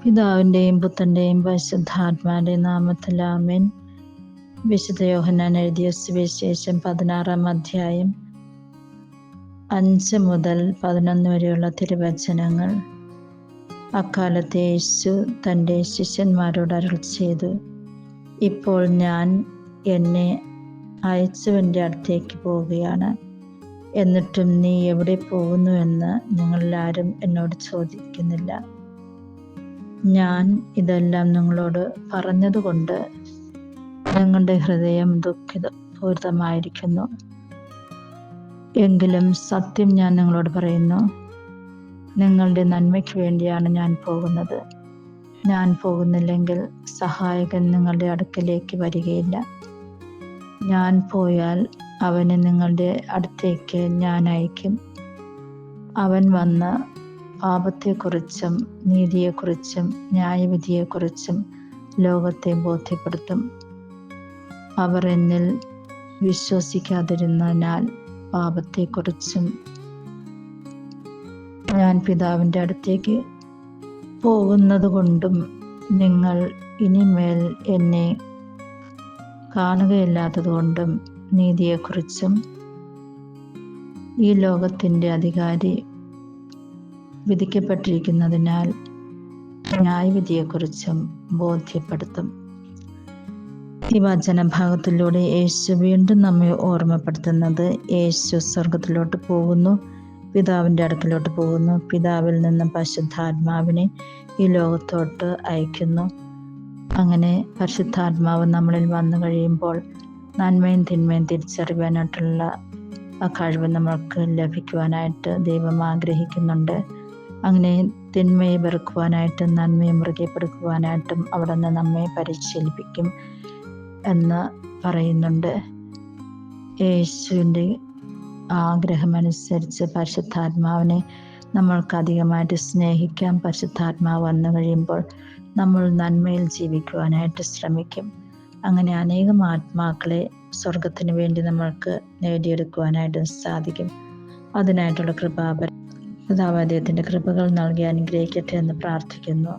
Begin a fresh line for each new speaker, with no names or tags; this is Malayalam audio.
പിതാവിൻ്റെയും പുത്രൻ്റെയും പരിശുദ്ധാത്മാവിൻ്റെയും നാമത്തിൽ ആമേൻ. വിശുദ്ധ യോഹന്നാൻ എഴുതിയ സുവിശേഷം 16-ാം അധ്യായം 5 മുതൽ 11 വരെയുള്ള തിരുവചനങ്ങൾ. അക്കാലത്ത് യേശു തൻ്റെ ശിഷ്യന്മാരോട് അരുളി ചെയ്തു, ഇപ്പോൾ ഞാൻ എന്നെ അയച്ചവൻ്റെ അടുത്തേക്ക് പോവുകയാണ്. എന്നിട്ടും നീ എവിടെ പോകുന്നു എന്ന് നിങ്ങളാരും എന്നോട് ചോദിക്കുന്നില്ല. ഞാൻ ഇതെല്ലാം നിങ്ങളോട് പറഞ്ഞതുകൊണ്ട് നിങ്ങളുടെ ഹൃദയം ദുഃഖിതപൂരിതമായിരിക്കുന്നു. എങ്കിലും സത്യം ഞാൻ നിങ്ങളോട് പറയുന്നു, നിങ്ങളുടെ നന്മയ്ക്ക് വേണ്ടിയാണ് ഞാൻ പോകുന്നത്. ഞാൻ പോകുന്നില്ലെങ്കിൽ സഹായകൻ നിങ്ങളുടെ അടുക്കലേക്ക് വരികയില്ല. ഞാൻ പോയാൽ അവനെ നിങ്ങളുടെ അടുത്തേക്ക് ഞാൻ അയക്കും. അവൻ വന്ന് പാപത്തെക്കുറിച്ചും നീതിയെക്കുറിച്ചും ന്യായവിധിയെക്കുറിച്ചും ലോകത്തെ ബോധ്യപ്പെടുത്തും. അവർ എന്നിൽ വിശ്വസിക്കാതിരുന്നതിനാൽ പാപത്തെക്കുറിച്ചും ഞാൻ പിതാവിൻ്റെ അടുത്തേക്ക് പോകുന്നത് കൊണ്ടും നിങ്ങൾ ഇനിമേൽ എന്നെ കാണുകയില്ലാത്തതുകൊണ്ടും നീതിയെക്കുറിച്ചും ഈ ലോകത്തിൻ്റെ അധികാരി വിധിക്കപ്പെട്ടിരിക്കുന്നതിനാൽ ന്യായവിധിയെക്കുറിച്ചും ബോധ്യപ്പെടുത്തും. ഈ വചനഭാഗത്തിലൂടെ യേശു വീണ്ടും നമ്മെ ഓർമ്മപ്പെടുത്തുന്നത്, യേശു സ്വർഗത്തിലോട്ട് പോകുന്നു, പിതാവിൻ്റെ അടുക്കലോട്ട് പോകുന്നു, പിതാവിൽ നിന്നും പരിശുദ്ധാത്മാവിനെ ഈ ലോകത്തോട്ട് അയക്കുന്നു. അങ്ങനെ പരിശുദ്ധാത്മാവ് നമ്മളിൽ വന്നു കഴിയുമ്പോൾ നന്മയും തിന്മയും തിരിച്ചറിയാനായിട്ടുള്ള ആ കഴിവ് നമ്മൾക്ക് ലഭിക്കുവാനായിട്ട് ദൈവം ആഗ്രഹിക്കുന്നുണ്ട്. അങ്ങനെ തിന്മയെ വെറുക്കുവാനായിട്ടും നന്മയെ മുറുകെ പിടിക്കുവാനായിട്ടും അവിടെ നിന്ന് നമ്മെ പരിശീലിപ്പിക്കും എന്ന് പറയുന്നുണ്ട്. യേശുവിൻ്റെ ആഗ്രഹമനുസരിച്ച് പരിശുദ്ധാത്മാവിനെ നമ്മൾക്ക് അധികമായിട്ട് സ്നേഹിക്കാം. പരിശുദ്ധാത്മാവ് വന്നു കഴിയുമ്പോൾ നമ്മൾ നന്മയിൽ ജീവിക്കുവാനായിട്ട് ശ്രമിക്കും. അങ്ങനെ അനേകം ആത്മാക്കളെ സ്വർഗത്തിന് വേണ്ടി നമ്മൾക്ക് നേടിയെടുക്കുവാനായിട്ട് സാധിക്കും. അതിനായിട്ടുള്ള കൃപാപരം പിതാവ് അദ്ദേഹത്തിൻ്റെ കൃപകൾ നൽകി അനുഗ്രഹിക്കട്ടെ എന്ന് പ്രാർത്ഥിക്കുന്നു.